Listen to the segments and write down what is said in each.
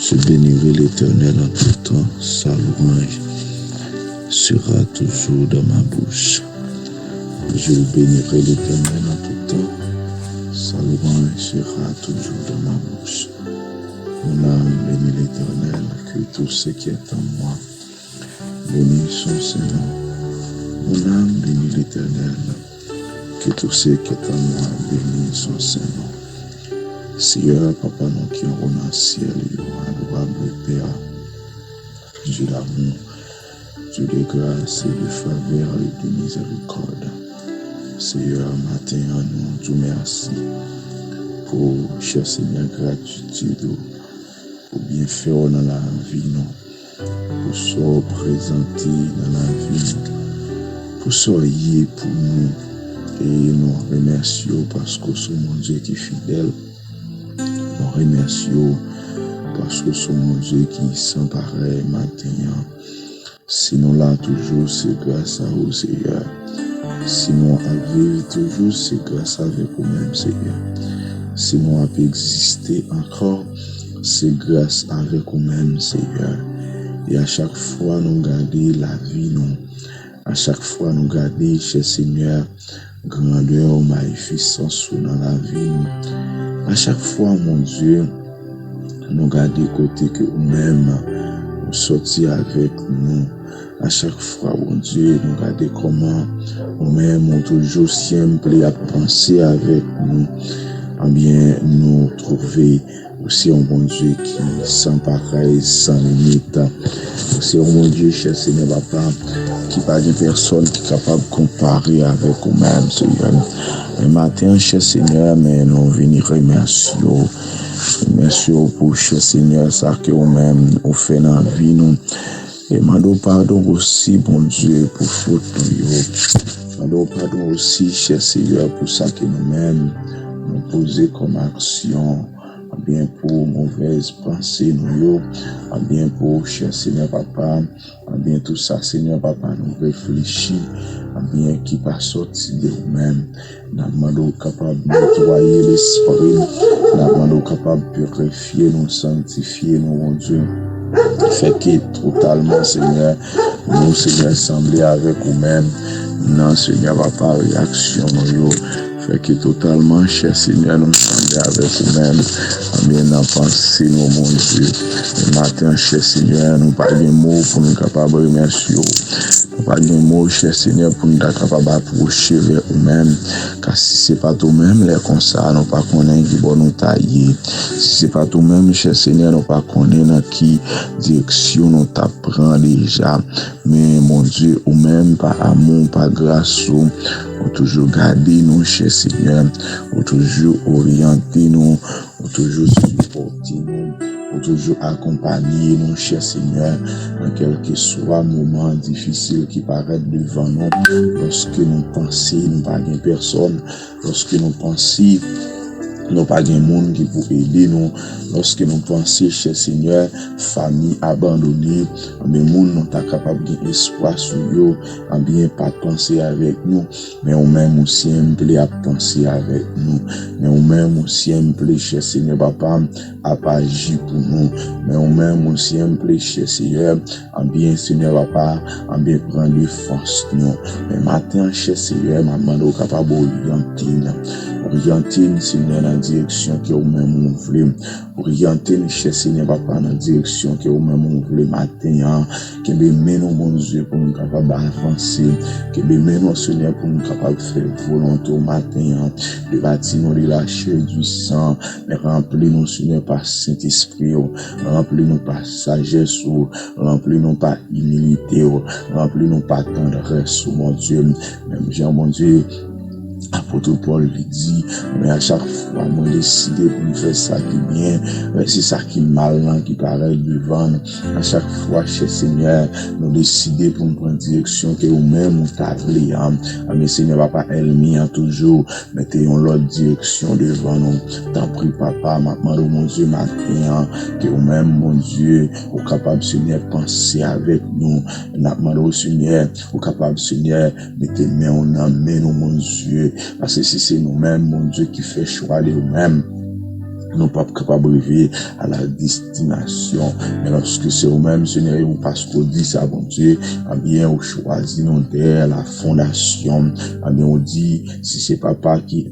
Je bénirai l'Éternel en tout temps, sa louange sera toujours dans ma bouche. Je bénirai l'Éternel en tout temps, sa louange sera toujours dans ma bouche. Mon âme bénit l'Éternel, que tout ce qui est en moi bénisse son Saint-Nom. Mon âme bénit l'Éternel, que tout ce qui est en moi bénisse son Saint-Nom. Seigneur, Papa, nous qui sommes dans le ciel, adorable Père, Dieu d'amour, Dieu de grâce et de faveur et de miséricorde. Seigneur, matin, nous te merci pour, cher Seigneur, gratitude, pour bien faire dans la vie, pour se présenter dans la vie, pour soyez pour nous. Et nous remercions parce que c'est mon Dieu qui est fidèle. Nous remercions parce que c'est mon Dieu qui sans pareil matin. Sinon là toujours c'est grâce à vous Seigneur. Sinon à vivre toujours c'est grâce à vous-même Seigneur. Sinon à exister encore c'est grâce avec vous-même Seigneur. Et à chaque fois nous garder la vie nous. À chaque fois nous garder cher Seigneur grandeur, magnificence dans la vie. À chaque fois, mon Dieu, nous garder côté que nous-mêmes, nous sortir avec nous. À chaque fois, mon Dieu, nous garder comment nous-mêmes, nous toujours simple à penser avec nous. Eh bien, nous trouver aussi un bon Dieu qui sans pareil, sans limite. C'est un bon Dieu, cher Seigneur Papa, qui pas de personne qui est capable de comparer avec nous-mêmes, Seigneur. Le matin, cher Seigneur, mais nous venons remercier. Merci pour, cher Seigneur, ça que nous-mêmes, nous fait dans la vie, nous. Et demandons pardon aussi, bon Dieu, pour faute nous. Demandons pardon aussi, cher Seigneur, pour ça que nous-mêmes, nous posons comme action. Bien pour mauvaise pensée nous bien pour cher Seigneur Papa, bien tout ça Seigneur Papa nous réfléchit, bien qui pas sorti de nous-mêmes, nous capable de nettoyer l'esprit, nous capable de purifier, nous sanctifier, nous mon Dieu, fait que totalement Seigneur, nous Seigneur sembler avec nous-mêmes, non Seigneur Papa réaction nous fait que totalement, cher Seigneur, nous sommes avec vous-même. Bien dans pensée, nous, mon Dieu. Le matin, cher Seigneur, nous pas de mots pour nous capables de remercier. Nous pas de mots, cher Seigneur, pour nous capables d'approcher vers vous-même. Car si c'est pas toi-même, les comme ça, nous pas connaître qui bon nous tailler. Si c'est pas toi-même, cher Seigneur, nous pas connaître dans qui direction nous t'apprend déjà. Mais, mon Dieu, ou même par amour, par grâce, ou toujours garder nous, cher Seigneur, ou toujours orienter nous, ou toujours supporter nous, ou toujours accompagner nous, cher Seigneur, dans quel que soit moment difficile qui paraît devant nous, lorsque nous pensons, nous pas de personne, lorsque nous pensons, nous pas de monde qui peut aider nous, lorsque nous pensons, cher Seigneur, famille abandonnée, mais monde nous pas capable d'espoir sur eux, bien pas penser avec nous, mais on même aussi simple à penser avec nous, mais on même aussi simple, cher Seigneur Papa, à pas agir pour nous, mais on même aussi simple, cher Seigneur, bien Seigneur Papa, bien prendre force nous, mais matin, cher Seigneur, maman capable orienter Seigneur dans la direction que vous-même vous voulez, orienter cher Seigneur Papa dans la direction que vous-même vous voulez matin, que nous mon Dieu pour nous capables d'avancer, que nous Seigneur pour nous capables de faire volonté au matin, de bâtir nos relâcher du sang, de remplir nos Seigneur par Saint-Esprit, remplir nos par sagesse, remplir nos par humilité, remplir nos par tendresse, mon Dieu, même Jean mon Dieu. Apôtre Paul lui dit, mais à chaque fois, moi décidé pour nous faire ça qui est bien, c'est ça qui est mal, qui paraît devant nous. À chaque fois, cher Seigneur, nous décidé pour nous prendre direction que nous-mêmes nous tablé. Mais Seigneur, Papa, elle m'y a toujours, mettez-on l'autre direction devant nous. T'en prie, Papa, maintenant, mon Dieu, matin, que nous-mêmes, mon Dieu, au capable, Seigneur, penser avec nous. Maintenant, Seigneur, au capable, Seigneur, mettez-moi en main, mon Dieu. Parce que si c'est nous-mêmes, mon Dieu, qui fait choix de nous-mêmes, nous pas capables de arriver à la destination. Mais lorsque c'est vous-même, Seigneur, vous parce qu'on dit ça, bon Dieu, eh bien, vous choisissez nous dès la fondation. Eh bien, on dit, si c'est papa qui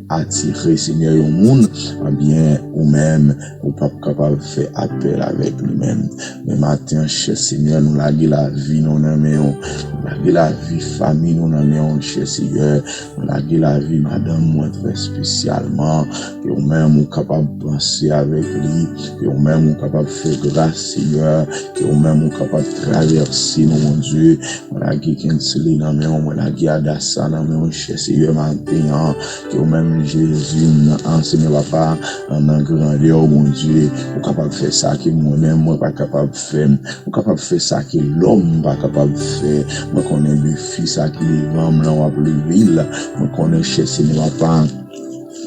attire, Seigneur, au monde, eh bien, vous-même, vous pas capable de faire appel avec lui-même. Mais matin, cher Seigneur, nous laguer la vie, nous n'aimons, nous laguer la vie, famille, nous n'aimons, cher Seigneur, nous laguer la vie, madame, moi, très spécialement, que vous-même, vous capable de penser avec lui, que vous-même, vous capable de faire grâce, Seigneur, que vous-même, vous capable de traverser, nous, mon Dieu, nous laguer Kinsley, nous n'aimons, nous laguer Adassa, nous n'aimons, cher Seigneur, matin, que vous-même, Jésus, enseigne, papa, en un grandeur, mon Dieu, vous capable de faire ça, que moi-même, moi, pas capable de faire, vous capable de faire ça, que l'homme, pas capable de faire, moi, connais le fils, à qui les femmes, là, on va plus ville, moi, connais, cher Seigneur, papa,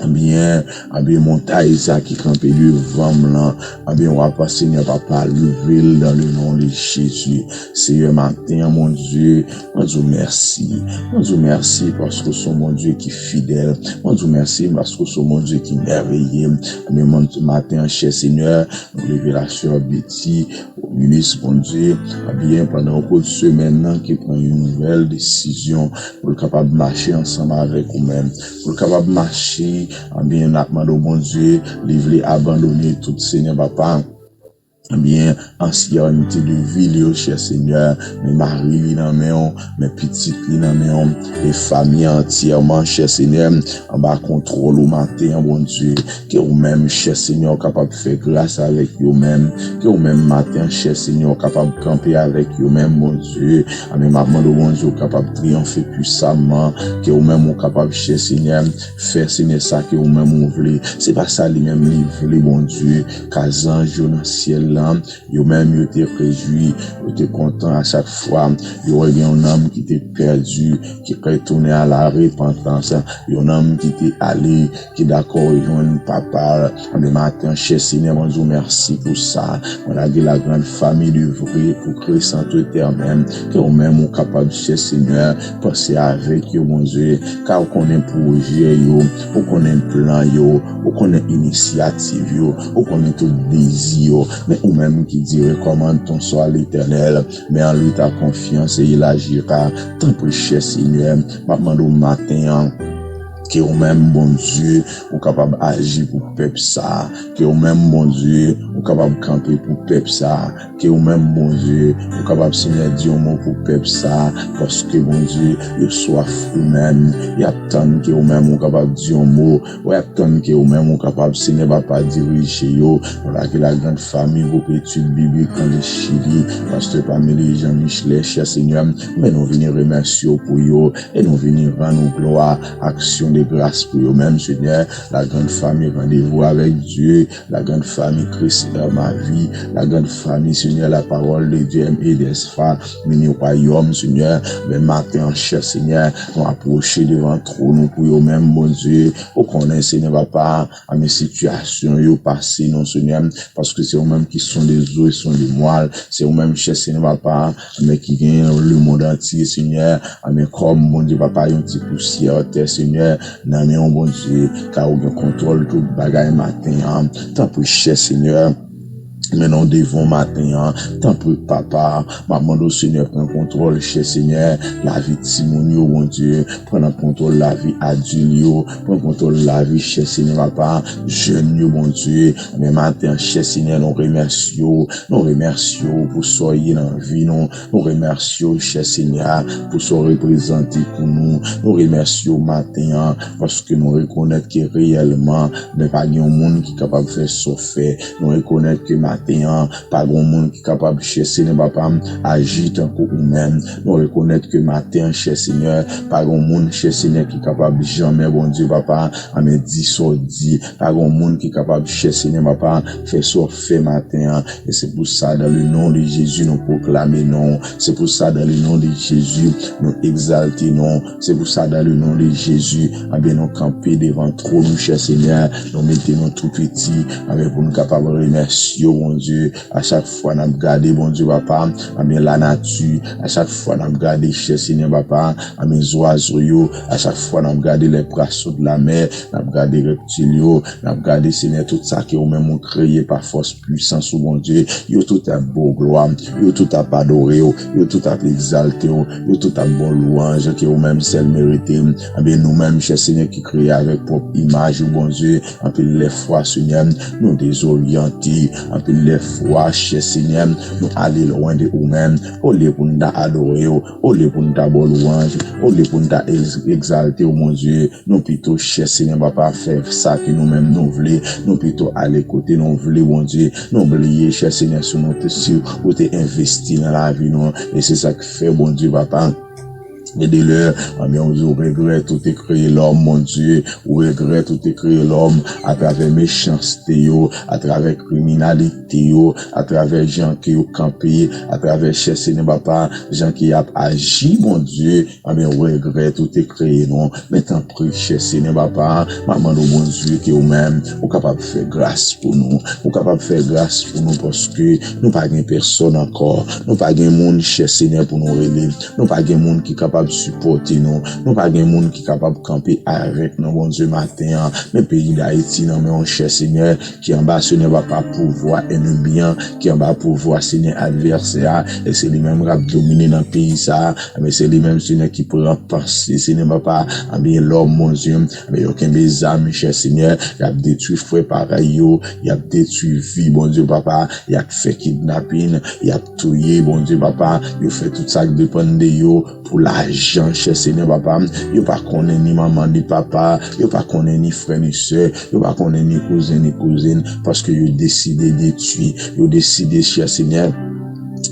bien, montagne, ça qui campait devant là, on va passer, Seigneur, papa, lever dans le nom de Jésus. Seigneur, matin, mon Dieu, moi, je vous remercie. Moi, je vous remercie parce que c'est mon Dieu qui est fidèle. Moi, je vous remercie parce que c'est mon Dieu qui est merveilleux. Mon matin, cher Seigneur, nous lever la sœur Betty, au ministre, mon Dieu, bien, pendant beaucoup de semaines, qui prend une nouvelle décision pour le capable de marcher ensemble avec vous-même, pour le capable de marcher, bien, au bon Dieu, livrer, abandonner tout, Seigneur, papa. Bien, ancienneté de vie, cher Seigneur, mes maris, mes petites, les familles entièrement, cher Seigneur, en bas contrôle au matin, bon Dieu, que vous-même, cher Seigneur, capable de faire grâce avec vous-même, que vous-même matin, cher Seigneur, capable de camper avec vous-même, bon Dieu, mais maman de bon Dieu, capable de triompher puissamment, que vous-même, capable, cher Seigneur, faire, Seigneur, ça que vous-même, vous voulez. C'est pas ça, lui-même, lui, bon Dieu, qu'azan, dans le ciel, yo même yo te réjoui, yo te content à chaque fois, yo y a un homme qui t'est perdu, qui retourné à la repentance, yo un homme qui t'est allé, qui d'accord, yo un papa, le matin, cher Seigneur, mon Dieu, merci pour ça, on a dit la grande famille du vrai, pour créer sans éternel, que vous même ou capable, cher Seigneur, passer avec yo, mon Dieu, car on connaît projet yo, on connaît plan yo, on connaît initiative yo, on connaît tout désir, mais ou même qui dit recommande ton sort à l'Éternel, mais en lui ta confiance et il agira. Tant pour cher Seigneur, maintenant au matin, que au même bon Dieu, ou capable d'agir pour peuple ça, que au même bon Dieu, ou capable de camper pour peuple ça, que au même bon Dieu, ou capable de signer dire un mot pour peuple ça, parce que bon Dieu, il soif ou même, il attend que au même ou capable de dire un mot, ou attend que au même ou capable de signer pas diriger yo, voilà que la grande famille pour études bibliques en le Chili, pasteur Pamela Jean-Michel, cher Seigneur, mais nous venons remercier pour yo, et nous venons rendre gloire, action de grâce pour eux-mêmes, Seigneur, la grande famille, rendez-vous avec Dieu, la grande famille, Christ dans ma vie, la grande famille, Seigneur, la parole de Dieu et d'espoir, mini royaume, Seigneur, mais matin, cher Seigneur, nous approcher devant trône pour eux-mêmes, mon Dieu, au connaître, Seigneur, papa, à mes situations, yo passé, non, Seigneur, parce que c'est eux-mêmes qui sont des os et sont des moelles, c'est eux-mêmes, cher Seigneur, papa, mais qui gagnent le monde entier, Seigneur, mais comme, mon Dieu, papa, un petit poussière, terre, Seigneur, nan men, bon Dieu, car on contrôle tout bagaille matin, tant pour cher Seigneur. Mais nous devons matin, tant pour papa, maman au Seigneur, prend contrôle, cher Seigneur, la vie de Simonio, bon Dieu, prend contrôle la vie adulio, prend contrôle la vie, cher Seigneur, papa, jeune, bon Dieu, mais matin, cher Seigneur, nous remercions pour soyez dans la vie, nous remercions, cher Seigneur, pour se représenter pour nous, nous remercions matin, parce que nous reconnaissons que réellement, mais pas un monde qui est capable de faire ce fait, nous reconnaissons que matin, pas grand monde qui est capable de chercher, papa, agir tant que nous-mêmes. Nous reconnaître que matin, cher Seigneur, pas grand monde, cher Seigneur, qui est capable de jamais, bon Dieu, papa, à me dire, pas grand monde qui est capable de chercher, papa, faire ça, fait matin. Et c'est pour ça, dans le nom de Jésus, nous proclamer non. C'est pour ça, dans le nom de Jésus, nous exalter non. C'est pour ça, dans le nom de Jésus, bien nous camper devant trop, nous, cher Seigneur, nous mettons tout petit, pour nous capables de remercier, bon Dieu, à chaque fois n'a regardé bon Dieu papa, amen la nature, à chaque fois n'a regardé cher Seigneur papa, amen oiseaux yo, à chaque fois n'a regardé les poissons de la mer, n'a regardé reptiles yo, n'a regardé Seigneur tout ça qui ou même créé par force puissance ou bon Dieu, yo tout a beau gloire, yo tout a adoré yo tout a exalté yo tout a bon louange qui ou même seul mérité, amen nous même cher Seigneur qui créé avec propre image ou bon Dieu, en peu les fois Seigneur, nous désorientés, en peu les fois cher Seigneur, nous aller loin de nous-mêmes, au lieu pour nous adorer, au lieu pour nous bon louange, au lieu pour nous exalter au mon Dieu, nous plutôt cher Seigneur papa faire ça que nous-mêmes nous voulons, nous plutôt aller côté nous voulons mon Dieu, nous oublier cher Seigneur sur notre sur où t'es investi dans la vie nous, et c'est ça qui fait bon Dieu papa. Aidez-le, mais on regrette tout est créé l'homme, mon Dieu, on regrette tout est créé l'homme à travers méchanceté, à travers criminalité, à travers gens qui ont campé, à travers cher Seigneur papa, gens qui ont agi, mon Dieu, mais on regrette tout est créé, non, mais tant prie, cher Seigneur papa, maman, mon Dieu, qui est même, ou capable de faire grâce pour nous, ou capable de faire grâce pour nous parce que nous pas gain personne encore, nous pas gain monde, cher Seigneur, pour nous relever, nous pas gain monde qui est capable supporter nous pas de monde qui est capable de camper avec nous, bon Dieu, matin, le pays d'Haïti, non, mais on cherche Seigneur, qui en bas, Seigneur, va pas pouvoir ennemi, qui en bas pouvoir, Seigneur, adversaire, et c'est lui-même qui a dominé dans le pays, ça, mais c'est lui-même, Seigneur, qui pourra penser, Seigneur, va pas, bien l'homme, mon Dieu, mais aucun des âmes, cher Seigneur, il a détruit frère pareil, il a détruit vie, bon Dieu, papa, il a fait kidnapping, il a tué, bon Dieu, papa, il a fait tout ça qui dépend de yo, pour l'argent, cher Seigneur papa, yo pas connaît ni maman ni papa, yo pas connaît ni frère ni soeur, yo pas connaît ni cousin ni cousine, parce que yo décidé de tuer, yo décidé, cher Seigneur,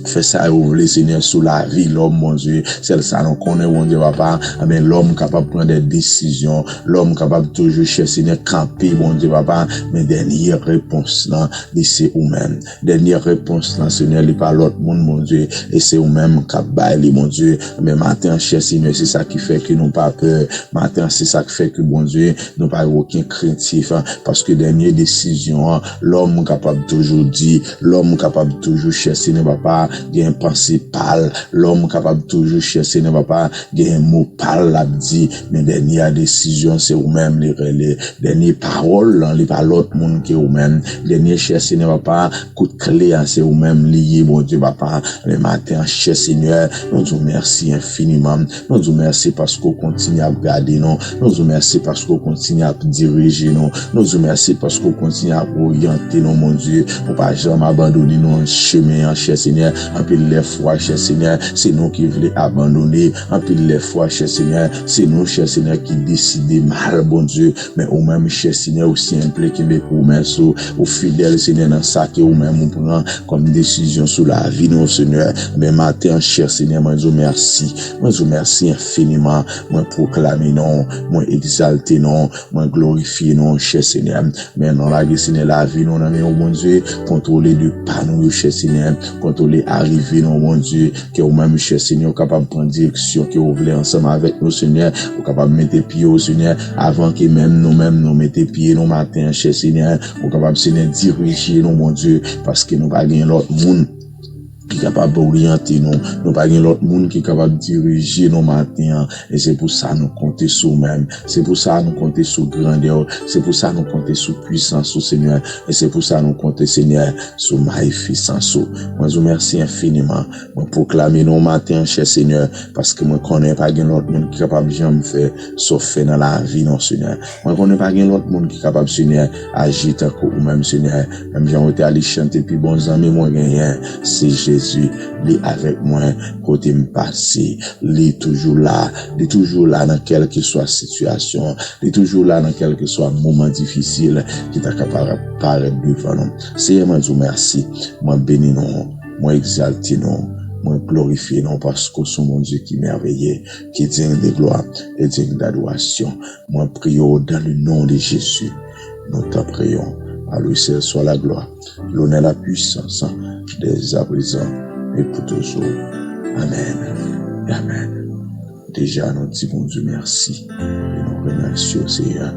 fais ça vous voulez Seigneur sous la vie l'homme mon Dieu c'est ça nous connaît mon Dieu papa mais l'homme capable de prendre des décisions l'homme capable toujours cher Seigneur camper mon Dieu papa mais dernière réponse là c'est ou même dernière réponse là Seigneur il pas l'autre monde mon Dieu et c'est ou même qui bailler mon Dieu mais matin cher Seigneur c'est ça qui fait que nous pas peur matin c'est ça qui fait que bon Dieu nous pas aucun craintif parce que dernière décision l'homme capable toujours dire l'homme capable toujours cher Seigneur papa gen pensée pâle l'homme capable toujours chercher ne va pas gen mot pâle l'a dit mais dernière décision c'est ou même les dernière parole les pas l'autre monde que ou même dernier chercher ne va pas coup de clé c'est ou même lié mon Dieu papa le matin cher Seigneur nous vous merci infiniment nous vous merci parce qu'on continue à garder nous vous merci parce qu'on continue à diriger nous vous merci parce qu'on continue à orienter nous mon Dieu pour pas jamais abandonner nos chemins cher Seigneur en pile les fois, cher Seigneur, c'est nous qui voulons abandonner. En pile les fois, cher Seigneur, c'est nous, cher Seigneur, qui décidons mal, bon Dieu. Mais au même, cher Seigneur, aussi simple qui me promet, au fidèle, Seigneur, dans ça que au même, on prend comme décision sur la vie, non, Seigneur. Mais matin, cher Seigneur, moi, je vous remercie. Moi, je vous remercie infiniment. Moi, proclamer, non. Moi, exalter, non. Moi, glorifier, non, cher Seigneur. Mais non, la vie, Seigneur, la vie, non, non, bon Dieu. Contrôler de panneaux, cher Seigneur. Contrôler arriver non mon Dieu que vous même cher Seigneur capable de prendre direction que vous voulez ensemble avec nous Seigneur vous capable de mettre pied au Seigneur avant que même nous mettre pied nos matin cher Seigneur vous capable Seigneur diriger nous mon Dieu parce que nous pas gagner l'autre monde qui est capable d'orienter nous pas gain l'autre monde qui est capable de diriger nos matins et c'est pour ça nous compter sur même c'est pour ça nous compter sur grandeur c'est pour ça nous compter sur puissance au Seigneur et c'est pour ça nous compter Seigneur sur magnificence moi je vous remercie infiniment moi proclamer nos matins cher Seigneur parce que moi connais pas gain l'autre monde qui est capable jamais faire sauf faire dans la vie non Seigneur moi connais pas gain l'autre monde qui est capable Seigneur agir tant que ou même Seigneur même j'ai été aller chanter puis bons amis moi rien c'est Jésus, il est avec moi, côté me passer, il est toujours là dans quelle que soit situation, il est toujours là dans quel que soit moment difficile qui t'a capable de paraître devant nous. Seigneur, moi je vous remercie, moi bénis nous, moi exalté nous, moi glorifié nous parce que c'est mon Dieu qui est merveilleux, qui est digne de gloire et digne d'adoration. Moi prions dans le nom de Jésus, nous t'en prions. À lui seul soit la gloire, l'honneur, la puissance, dès à présent et pour toujours. Amen. Et amen. Déjà, nous disons bon Dieu merci et nous remercions Seigneur.